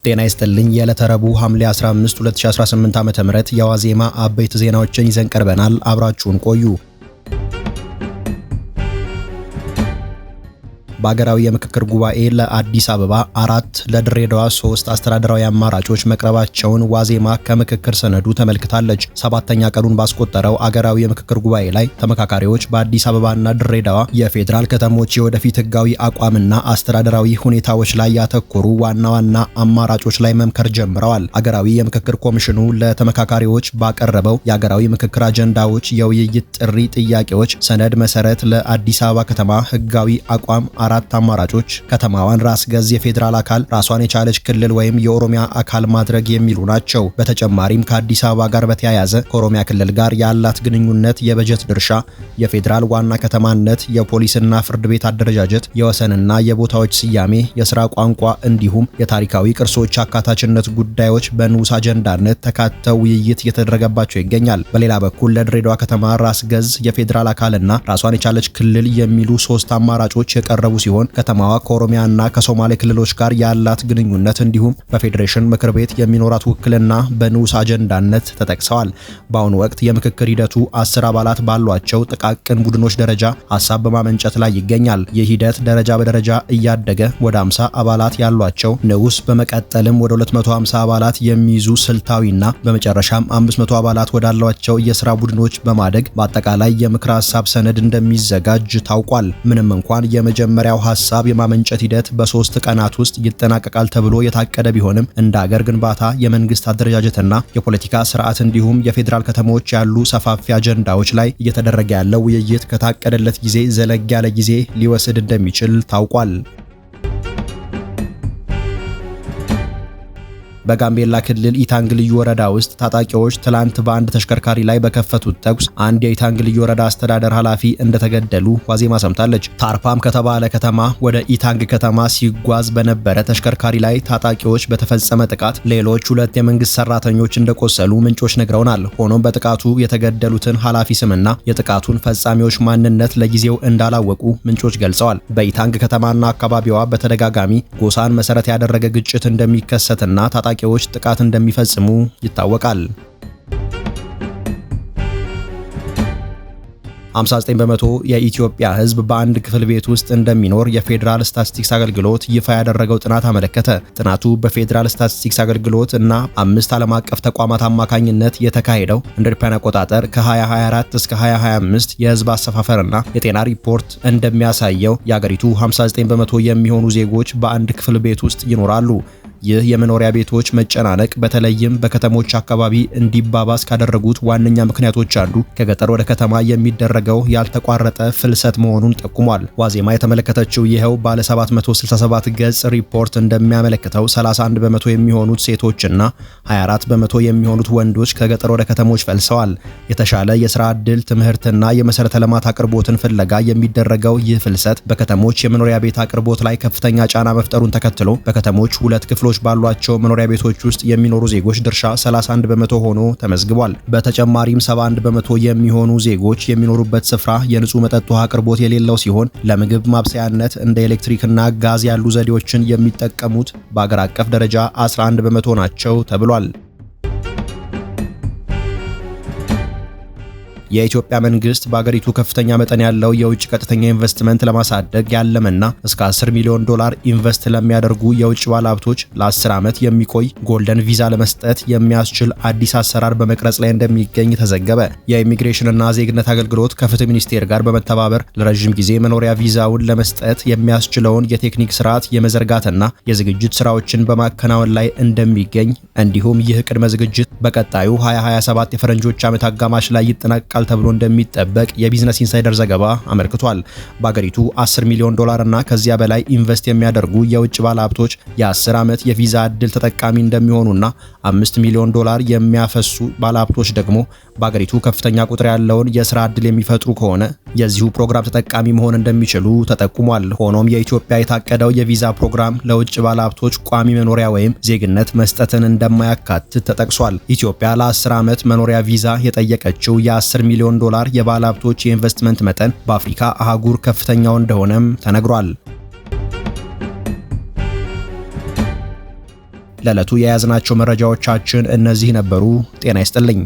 ጤና ይስጥልኝ። የዕለተ ረቡዕ ሐምሌ 15 2018 ዓ.ም የዋዜማ አበይት ዜናዎችን ይዘን ቀርበናል። አብራችሁን ቆዩ። በአገራዊ የምክክር ጉባኤ ለአዲስ አበባ 4 ለድሬዳዋ 3 አስተዳደራዊ አማራጮች መቅረባቸውን ዋዜማ ከምክክር ሰነዱ ተመልክታለች። 7ኛ ቀኑን ባስቆጠረው አገራዊ የምክክር ጉባኤ ላይ ተመካካሪዎች በአዲስ አበባና ድሬዳዋ የፌዴራል ከተሞች የወደፊት ህጋዊ አቋምና አስተዳደራዊ ሁኔታዎች ላይ ያተኮሩ ዋና ዋና አማራጮች ላይ መምከር ጀምረዋል። አገራዊ የምክክር ኮሚሽኑ ለተመካካሪዎች ባቀረበው የአገራዊ ምክክር አጀንዳዎች የውይይት ጥሪ ጥያቄዎች ሰነድ መሰረት ለአዲስ አበባ ከተማ ህጋዊ አቋም 4 አማራጮች ከተማዋን ራስ ገዝ የፌዴራል አካል፣ ራሷን የቻለች ክልል ወይም የኦሮሚያ አካል ማድረግ የሚሉ ናቸው። በተጨማሪም ከአዲስ አበባ ጋር በተያያዘ ከኦሮሚያ ክልል ጋር ያላት ግንኙነት፣ የበጀት ድርሻ፣ የፌዴራል ዋና ከተማነት፣ የፖሊስና ፍርድ ቤት አደረጃጀት፣ የወሰንና የቦታዎች ስያሜ፣ የስራ ቋንቋ እንዲሁም የታሪካዊ ቅርሶች አካታችነት ጉዳዮች በንዑስ አጀንዳነት ተካተው ውይይት እየተደረገባቸው ይገኛል። በሌላ በኩል ለድሬዳዋ ከተማ ራስ ገዝ የፌዴራል አካልና ራሷን የቻለች ክልል የሚሉ 3 አማራጮች የቀረቡ ሲሆን ከተማዋ ከኦሮሚያና ከሶማሌ ክልሎች ጋር ያላት ግንኙነት እንዲሁም በፌዴሬሽን ምክር ቤት የሚኖራት ውክልና በንዑስ አጀንዳነት ተጠቅሰዋል። በአሁኑ ወቅት የምክክር ሂደቱ 10 አባላት ባሏቸው ጥቃቅን ቡድኖች ደረጃ ሀሳብ በማመንጨት ላይ ይገኛል። ይህ ሂደት ደረጃ በደረጃ እያደገ ወደ 50 አባላት ያሏቸው ንዑስ በመቀጠልም ወደ 250 አባላት የሚይዙ ስልታዊና በመጨረሻም 500 አባላት ወዳሏቸው የስራ ቡድኖች በማደግ በአጠቃላይ የምክር ሀሳብ ሰነድ እንደሚዘጋጅ ታውቋል። ምንም እንኳን የመጀመሪያው ሐሳብ የማመንጨት ሂደት በ3 ቀናት ውስጥ ይጠናቀቃል ተብሎ የታቀደ ቢሆንም እንደ ሀገር ግንባታ፣ የመንግስት አደረጃጀትና የፖለቲካ ስርዓት እንዲሁም የፌዴራል ከተሞች ያሉ ሰፋፊ አጀንዳዎች ላይ እየተደረገ ያለው ውይይት ከታቀደለት ጊዜ ዘለግ ያለ ጊዜ ሊወስድ እንደሚችል ታውቋል። በጋምቤላ ክልል ኢታንግ ልዩ ወረዳ ውስጥ ታጣቂዎች ትላንት በአንድ ተሽከርካሪ ላይ በከፈቱት ተኩስ አንድ የኢታንግ ልዩ ወረዳ አስተዳደር ኃላፊ እንደተገደሉ ዋዜማ ሰምታለች። ታርፓም ከተባለ ከተማ ወደ ኢታንግ ከተማ ሲጓዝ በነበረ ተሽከርካሪ ላይ ታጣቂዎች በተፈጸመ ጥቃት ሌሎች 2 የመንግስት ሰራተኞች እንደቆሰሉ ምንጮች ነግረውናል። ሆኖም በጥቃቱ የተገደሉትን ኃላፊ ስምና የጥቃቱን ፈጻሚዎች ማንነት ለጊዜው እንዳላወቁ ምንጮች ገልጸዋል። በኢታንግ ከተማና አካባቢዋ በተደጋጋሚ ጎሳን መሰረት ያደረገ ግጭት እንደሚከሰትና ታጣቂዎች ጥቃት እንደሚፈጽሙ ይታወቃል። 59 በመቶ የኢትዮጵያ ሕዝብ በአንድ ክፍል ቤት ውስጥ እንደሚኖር የፌዴራል ስታቲስቲክስ አገልግሎት ይፋ ያደረገው ጥናት አመለከተ። ጥናቱ በፌዴራል ስታቲስቲክስ አገልግሎት እና 5 ዓለም አቀፍ ተቋማት አማካኝነት የተካሄደው እንደ አውሮፓውያን አቆጣጠር ከ2024 እስከ 2025 የሕዝብ አሰፋፈርና የጤና ሪፖርት እንደሚያሳየው የአገሪቱ 59 በመቶ የሚሆኑ ዜጎች በአንድ ክፍል ቤት ውስጥ ይኖራሉ። ይህ የመኖሪያ ቤቶች መጨናነቅ በተለይም በከተሞች አካባቢ እንዲባባስ ካደረጉት ዋነኛ ምክንያቶች አንዱ ከገጠር ወደ ከተማ የሚደረገው ያልተቋረጠ ፍልሰት መሆኑን ጠቁሟል። ዋዜማ የተመለከተችው ይኸው ባለ 767 ገጽ ሪፖርት እንደሚያመለክተው 31 በመቶ የሚሆኑት ሴቶችና 24 በመቶ የሚሆኑት ወንዶች ከገጠር ወደ ከተሞች ፈልሰዋል። የተሻለ የስራ ዕድል፣ ትምህርትና የመሰረተ ልማት አቅርቦትን ፍለጋ የሚደረገው ይህ ፍልሰት በከተሞች የመኖሪያ ቤት አቅርቦት ላይ ከፍተኛ ጫና መፍጠሩን ተከትሎ በከተሞች 2 ክፍሎች ባሏቸው መኖሪያ ቤቶች ውስጥ የሚኖሩ ዜጎች ድርሻ 31 በመቶ ሆኖ ተመዝግቧል። በተጨማሪም 71 በመቶ የሚሆኑ ዜጎች የሚኖሩበት ስፍራ የንጹህ መጠጥ ውሃ አቅርቦት የሌለው ሲሆን ለምግብ ማብሰያነት እንደ ኤሌክትሪክና ጋዝ ያሉ ዘዴዎችን የሚጠቀሙት በአገር አቀፍ ደረጃ 11 በመቶ ናቸው ተብሏል። የኢትዮጵያ መንግስት በአገሪቱ ከፍተኛ መጠን ያለው የውጭ ቀጥተኛ ኢንቨስትመንት ለማሳደግ ያለመና እስከ $10 ሚሊዮን ኢንቨስት ለሚያደርጉ የውጭ ባለሀብቶች ለ10 ዓመት የሚቆይ ጎልደን ቪዛ ለመስጠት የሚያስችል አዲስ አሰራር በመቅረጽ ላይ እንደሚገኝ ተዘገበ። የኢሚግሬሽንና ዜግነት አገልግሎት ከፍትህ ሚኒስቴር ጋር በመተባበር ለረጅም ጊዜ መኖሪያ ቪዛውን ለመስጠት የሚያስችለውን የቴክኒክ ስርዓት የመዘርጋትና የዝግጅት ስራዎችን በማከናወን ላይ እንደሚገኝ እንዲሁም ይህ ቅድመ ዝግጅት በቀጣዩ 2027 የፈረንጆች ዓመት አጋማሽ ላይ ይጠናቀቃል ተብሎ እንደሚጠበቅ የቢዝነስ ኢንሳይደር ዘገባ አመልክቷል። በአገሪቱ $10 ሚሊዮን እና ከዚያ በላይ ኢንቨስት የሚያደርጉ የውጭ ባለሀብቶች የ10 ዓመት የቪዛ ዕድል ተጠቃሚ እንደሚሆኑና $5 ሚሊዮን የሚያፈሱ ባለሀብቶች ደግሞ በአገሪቱ ከፍተኛ ቁጥር ያለውን የስራ ዕድል የሚፈጥሩ ከሆነ የዚሁ ፕሮግራም ተጠቃሚ መሆን እንደሚችሉ ተጠቁሟል። ሆኖም የኢትዮጵያ የታቀደው የቪዛ ፕሮግራም ለውጭ ባለሀብቶች ቋሚ መኖሪያ ወይም ዜግነት መስጠትን እንደማያካትት ተጠቅሷል። ኢትዮጵያ ለ10 ዓመት መኖሪያ ቪዛ የጠየቀችው የ$10 ሚሊዮን የባለሀብቶች የኢንቨስትመንት መጠን በአፍሪካ አህጉር ከፍተኛው እንደሆነም ተነግሯል። ለዕለቱ የያዝናቸው መረጃዎቻችን እነዚህ ነበሩ። ጤና ይስጥልኝ።